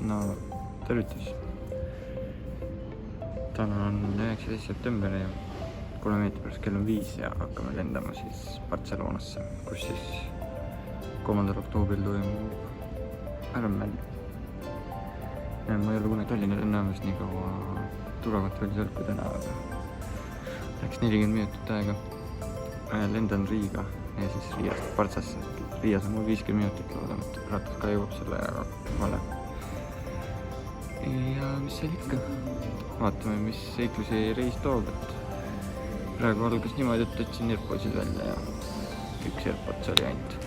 No, tervitus. Täna on 19. september ja 3 meetri pärast kell on 5 ja hakkame lendama siis Barcelonasse, kus siis 3. oktoobril toimub Ironman. Ma ei ole kunagi Tallinna lennajaamast nii kaua turvakontrollis olnud kui täna, aga läks 40 minutit aega. Lendan Riiga ja siis Riiast Partsasse. Riias on mul 50 minutit, loodame, et ratas ka jõuab selle vale. Ja mis seal ikka? Vaatame, mis seiklusi reis toob, et praegu algas niimoodi, et võtsin AirPodsid välja ja üks AirPods oli ainult.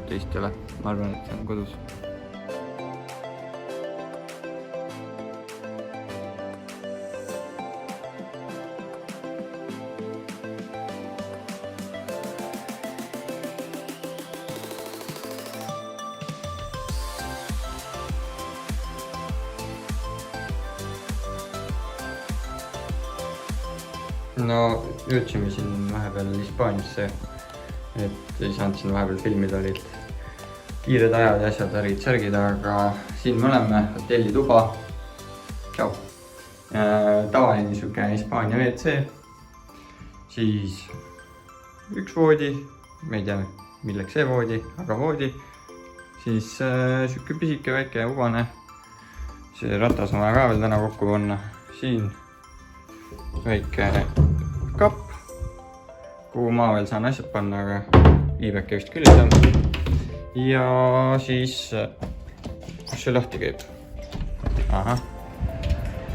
Teist ei ole, ma arvan, et see on kodus. No, jõudsime siin vahepeal Hispaaniasse, et ei saanud siin vahepeal filmida, olid kiired ajad ja asjad, ärid, särgid, aga siin me oleme, hotellituba. Tšau! Tavaline niisugune Hispaania WC, siis üks voodi, me ei tea milleks see voodi, aga voodi, siis siuke pisike väike ubane, see ratas on vaja ka veel täna kokku panna, siin väike kapp, kuhu ma veel saan asjad panna, aga iibeke vist küll ei saa. Ja siis, kus see lahti käib? Ahah.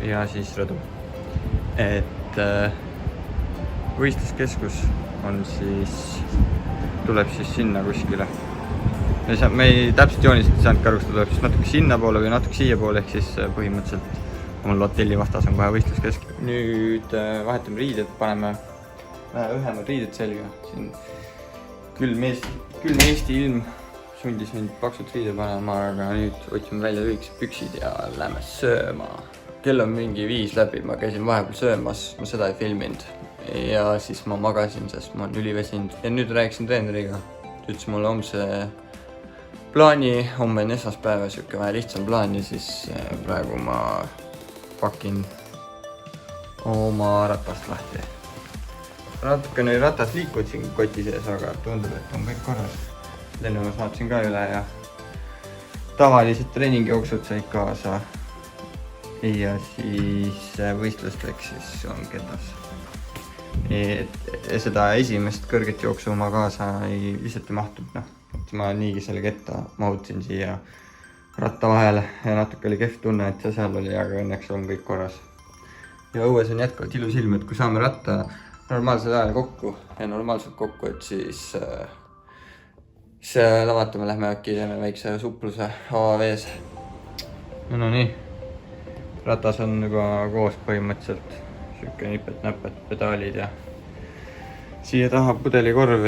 Ja siis rõdu. Et võistluskeskus on siis, tuleb siis sinna kuskile. Me ei täpselt joonist saanud ka aru, tuleb siis natuke sinna poole või natuke siia poole, ehk siis põhimõtteliselt mul hotelli vastas on kohe võistluskesk. Nüüd vahetame riided, paneme õhemad riided selga. Siin külm Eesti ilm sundis mind paksut riide panema, aga nüüd otsime välja lühikesed püksid ja lähme sööma. Kell on mingi 5 läbi, ma käisin vahepeal söömas, ma seda ei filminud. Ja siis ma magasin, sest ma olen ülivesinud. Ja nüüd rääkisin treeneriga, ütles mulle homse plaani, homme on esmaspäeva, siuke vähe lihtsam plaan ja siis praegu ma pakin oma ratast lahti. Natukene ratas liikud siin koti sees, aga tundub, et on kõik korras. Lennumas vaatasin ka üle ja tavalised treeningjooksud said kaasa. Ja siis võistlusteks siis on ketas. Seda esimest kõrget jooksu ma kaasa lihtsalt ei mahtunud. Ma niigi selle ketta mahutsin siia ratta vahele ja natuke oli kehv tunne, et seal oli, aga õnneks on kõik korras. Ja õues on jätkuvalt ilus ilm, et kui saame ratta normaalsel ajal kokku ja normaalselt kokku, et siis lavatame, lähme äkki teeme väikse supluse avavees. No nii, ratas on juba koos põhimõtteliselt, siuke nipet-näpet, pedaalid ja siia taha pudelikorv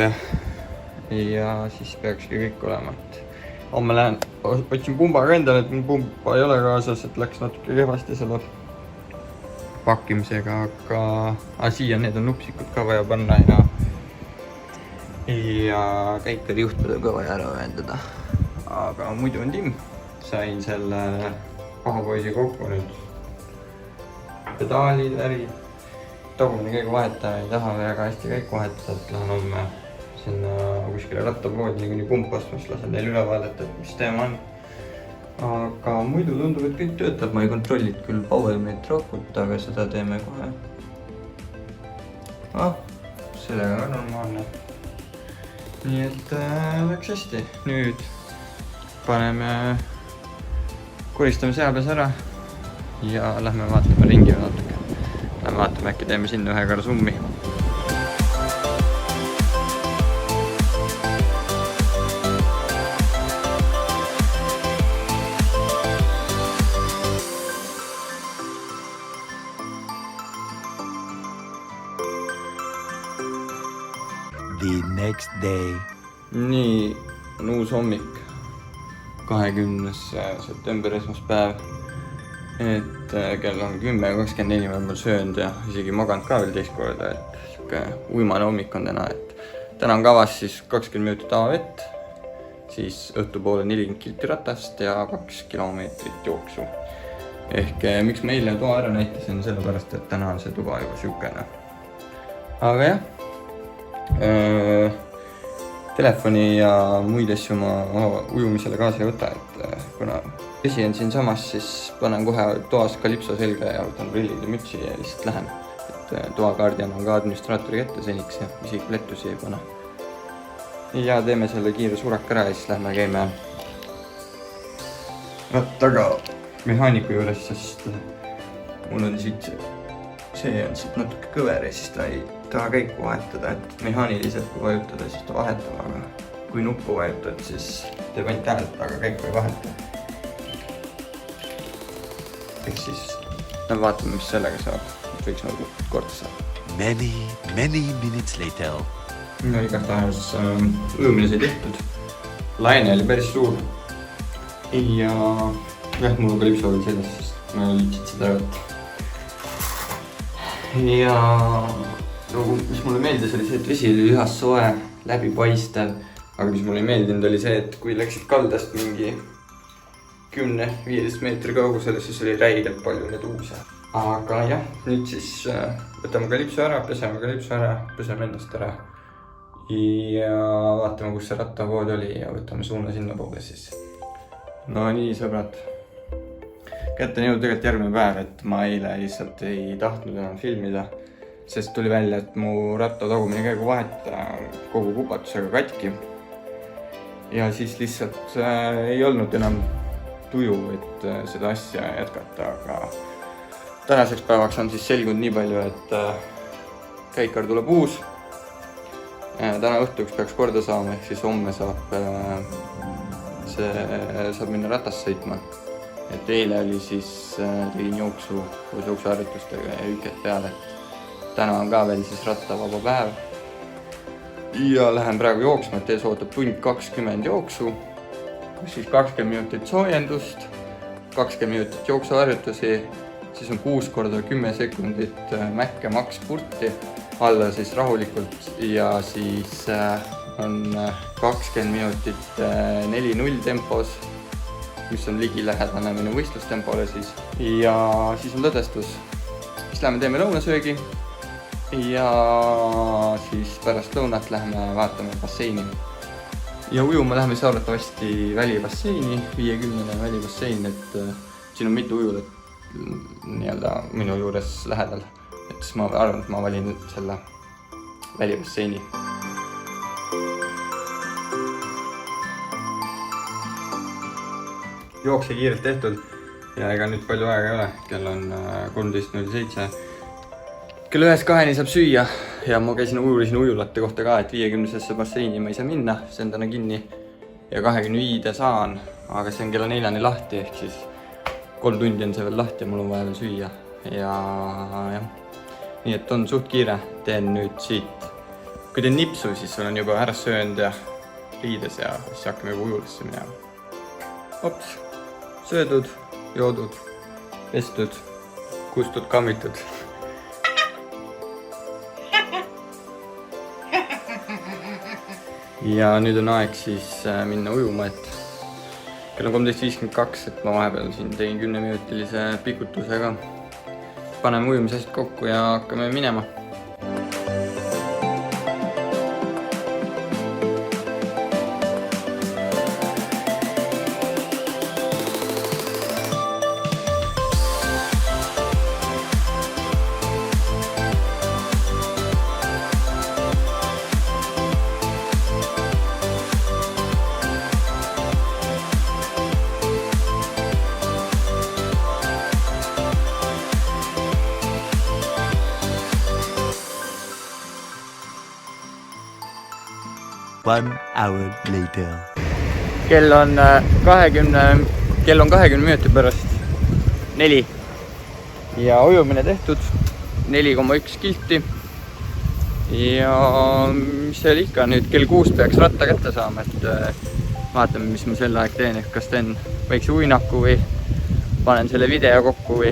ja siis peakski kõik olema, et homme lähen, otsin pumba ka endale, et pumba ei ole kaasas, et läks natuke kehvasti selle pakkimisega, aga siia need on nupsikud ka vaja panna ja käikari juhtpõdu ka vaja ära ühendada. Aga muidu on timm. Sain selle pahapoisi kokku nüüd. Pedaalid, ärid, tagumine käigu vahetada, ei taha väga hästi käiku vahetada, et lähen homme sinna kuskile rattapoodi kuni pumpastmas, lasen neil üle vaadata, et mis teema on. Aga muidu tundub, et kõik töötab, ma ei kontrollinud küll Powermeet Rockut, aga seda teeme kohe. Sellega on normaalne. Nii et läks hästi. Nüüd paneme, koristame seapeas ära ja lähme vaatame ringi natuke. Lähme vaatame, äkki teeme sinna ühe korra summi. The next day. Nii, on uus hommik, 20. september esmaspäev, et kell on 10:24, ma olen söönud ja isegi maganud ka veel teist korda, et siuke uimane hommik on täna, et täna on kavas siis 20 minutit avavett, siis õhtupoole 40 kilti ratast ja 2 kilomeetrit jooksu. Ehk miks ma eile toa ära näitasin, sellepärast, et täna on see tuba juba siukene. Aga jah, telefoni ja muid asju ma ujumisele kaasa ei võta, et kuna vesi on siin samas, siis panen kohe toas kalipso selga ja võtan prillid ja mütsi ja lihtsalt lähen. Et toakaardi annan ka administraatori kätte seniks ja isegi plettusi ei pane. Ja teeme selle kiire suraka ära ja siis lähme käime rattaga mehaaniku juures, sest mul on siit see on siit natuke kõver ja siis ta ei taha käiku vahetada, et mehaaniliselt kui vajutada, siis ta vahetab, aga kui nuppu vajutad, siis teeb ainult häält, aga käiku ei vaheta. Eks siis vaatame, mis sellega saab, võiks nagu korda saada. Many minutes later. No igatahes ujumine sai tehtud. Laine oli päris suur. Ja jah, mul kalipso oli selles, sest ma liitsid seda võtta. Ja mis mulle meeldis, oli see, et vesi oli ühas soe, läbipaistev. Aga mis mulle ei meeldinud, oli see, et kui läksid kaldast mingi 10-15 meetri kaugusele, siis oli räigelt palju neid uuse. Aga jah, nüüd siis võtame kalipso ära, peseme ennast ära. Ja vaatame, kus see rattavood oli ja võtame suuna sinna poole siis. No nii, sõbrad. Kätte on jõudnud tegelikult järgmine päev, et ma eile lihtsalt ei tahtnud enam filmida, sest tuli välja, et mu ratta tagumine käigu vahet kogu kupatusega katki. Ja siis lihtsalt ei olnud enam tuju, et seda asja jätkata, aga tänaseks päevaks on siis selgunud nii palju, et käikar tuleb uus. Täna õhtuks peaks korda saama, ehk siis homme saab minna ratast sõitma. Et eile oli siis tegin jooksuharjutustega ja hüked peale, et täna on ka veel siis rattavaba päev. Ja lähen praegu jooksma, et ees ootab tund 20 jooksu, kus siis 20 minutit soojendust, 20 minutit jooksuharjutusi, siis on 6 korda 10 sekundit mäkke maks purti, alla siis rahulikult ja siis on 20 minutit 4-0 tempos, mis on ligilähedane minu võistlustempole siis. Ja siis on lõdestus. Siis läheme teeme lõunasöögi ja siis pärast lõunat läheme vaatame basseini. Ja ujuma läheme siis arvatavasti välibasseini, 50 välibassein, et siin on mitu ujulat nii-öelda minu juures lähedal. Et siis ma arvan, et ma valin selle välibasseini. Jookse kiirelt tehtud ja ega nüüd palju aega ei ole, kell on 13.07. Kell 1-2 saab süüa ja ma uurisin ujulate kohta ka, et 50-sesse basseini ma ei saa minna, see on täna kinni ja 25 saan, aga see on kella 4 lahti, ehk siis 3 tundi on see veel lahti ja mul on vaja veel süüa ja jah. Nii et on suht kiire, teen nüüd siit. Kui teen nipsu, siis olen juba ära söönud ja riides ja siis hakkame juba ujulasse minema. Ops, söödud, joodud, pestud, kustud, kammitud. Ja nüüd on aeg siis minna ujuma, et kell on 13.52, et ma vahepeal siin tegin 10-minutilise pikutusega. Paneme ujumisest kokku ja hakkame minema. One hour later. Kell on 20 minuti pärast 4 ja ujumine tehtud 4,1 kilti ja mis seal ikka, nüüd kell 6 peaks ratta kätte saama, et vaatame, mis ma sel aeg teen, ehk kas teen väikse uinaku või panen selle video kokku või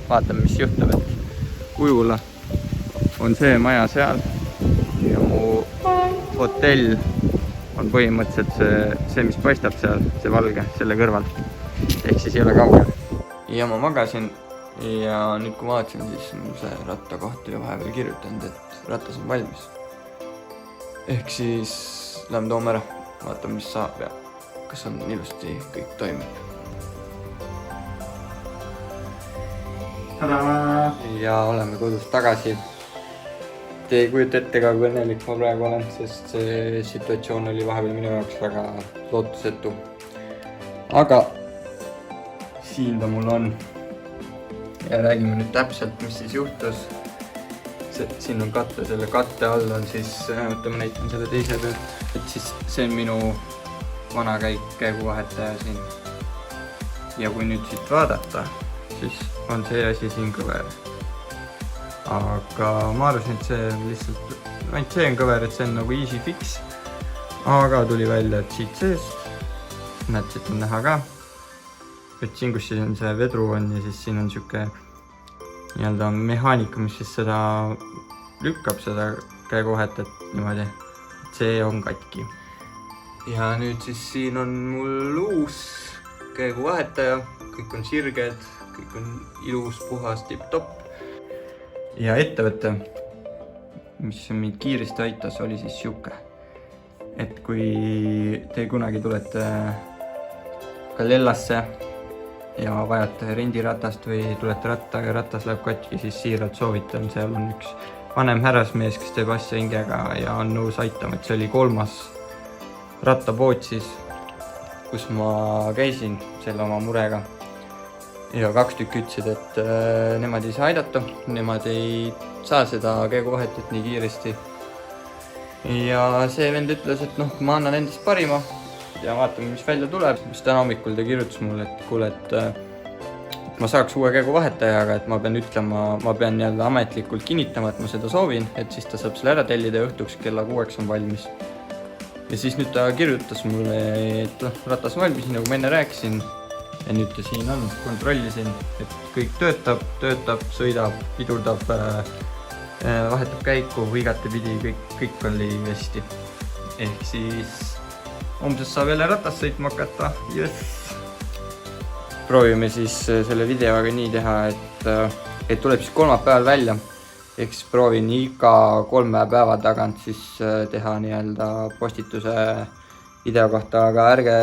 vaatame, mis juhtub, et ujula on see maja seal ja mu hotell on põhimõtteliselt see, mis paistab seal, see valge, selle kõrval. Ehk siis ei ole kaugel. Ja ma magasin ja nüüd kui vaatasin, siis mul see ratta koht oli vahepeal kirjutanud, et ratas on valmis. Ehk siis lähme toome ära, vaatame, mis saab ja kas on ilusti kõik toimib. Tada! Ja oleme kodus tagasi. Te ei kujuta ette ka, kui õnnelik ma praegu olen, sest see situatsioon oli vahepeal minu jaoks väga lootusetu. Aga siin ta mul on. Ja räägime nüüd täpselt, mis siis juhtus. Siin on katte, selle katte all on siis, ma näitan selle teise peal, et siis see on minu vana käiguvahetaja siin. Ja kui nüüd siit vaadata, siis on see asi siin kõver. Aga ma arvasin, et see lihtsalt, ainult see on kõver, et see on nagu easy fix. Aga tuli välja, et siit seest, näed, siit on näha ka, et siin, kus siis on see vedru on ja siis siin on siuke nii-öelda mehaanika, mis siis seda lükkab, seda käiguvahetajat niimoodi, et see on katki. Ja nüüd siis siin on mul uus käiguvahetaja, kõik on sirged, kõik on ilus, puhas, tipp-topp. Ja ettevõte, mis mind kiiresti aitas, oli siis siuke, et kui te kunagi tulete Gallellasse ja vajate rendiratast või tulete rattaga ja ratas läheb katki, siis siiralt soovitan, seal on üks vanem härrasmees, kes teeb asja hingega ja on nõus aitama, et see oli 3. rattapood siis, kus ma käisin selle oma murega. Ja 2 tükki ütlesid, et nemad ei saa aidata, nemad ei saa seda käiguvahetajat nii kiiresti. Ja see vend ütles, et noh, ma annan endast parima ja vaatame, mis välja tuleb. Mis täna hommikul ta kirjutas mulle, et kuule, et ma saaks uue käiguvahetaja, aga et ma pean ütlema, ma pean jälle ametlikult kinnitama, et ma seda soovin, et siis ta saab selle ära tellida ja õhtuks kella 6 on valmis. Ja siis nüüd ta kirjutas mulle, et ratas on valmis, nagu ma enne rääkisin. Ja nüüd ta siin on, kontrollisin, et kõik töötab, sõidab, pidurdab, vahetab käiku, igatepidi, kõik oli hästi. Ehk siis homsest saab jälle ratas sõitma hakata, yes! Proovime siis selle videoga nii teha, et tuleb siis kolmapäeval välja. Ehk siis proovin iga 3 päeva tagant siis teha nii-öelda postituse video kohta, aga ärge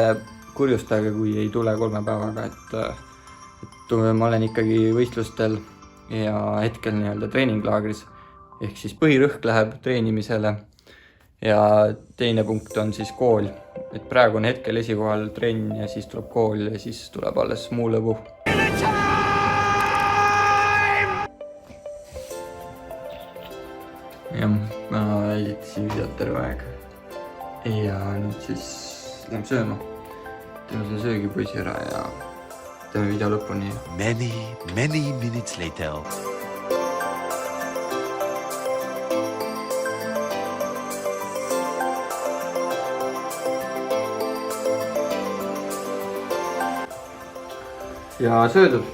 kurjustage, kui ei tule 3 päevaga, et ma olen ikkagi võistlustel ja hetkel nii-öelda treeninglaagris. Ehk siis põhirõhk läheb treenimisele ja teine punkt on siis kool. Et praegu on hetkel esikohal trenn ja siis tuleb kool ja siis tuleb alles muu lõbu. Ja ma editasin videot terve aeg. Ja nüüd siis lähen sööma. Teeme selle söögipoisi ära ja teeme video lõpuni. Many minutes later. Ja söödud.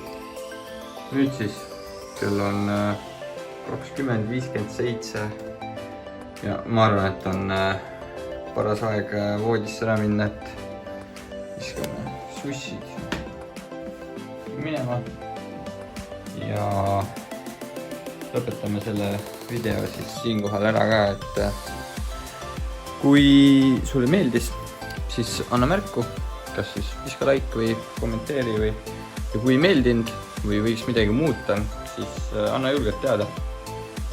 Nüüd siis kell on 20:57 ja ma arvan, et on paras aeg voodisse ära minna, et viskame sussid minema ja lõpetame selle video siis siinkohal ära ka, et kui sulle meeldis, siis anna märku, kas siis viska like või kommenteeri või ja kui ei meeldinud või võiks midagi muuta, siis anna julgelt teada,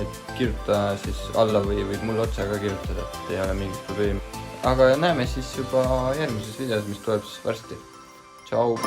et kirjuta siis alla või võid mulle otsa ka kirjutada, et ei ole mingit probleemi. Aga näeme siis juba järgmises videos, mis tuleb siis varsti. Tšau!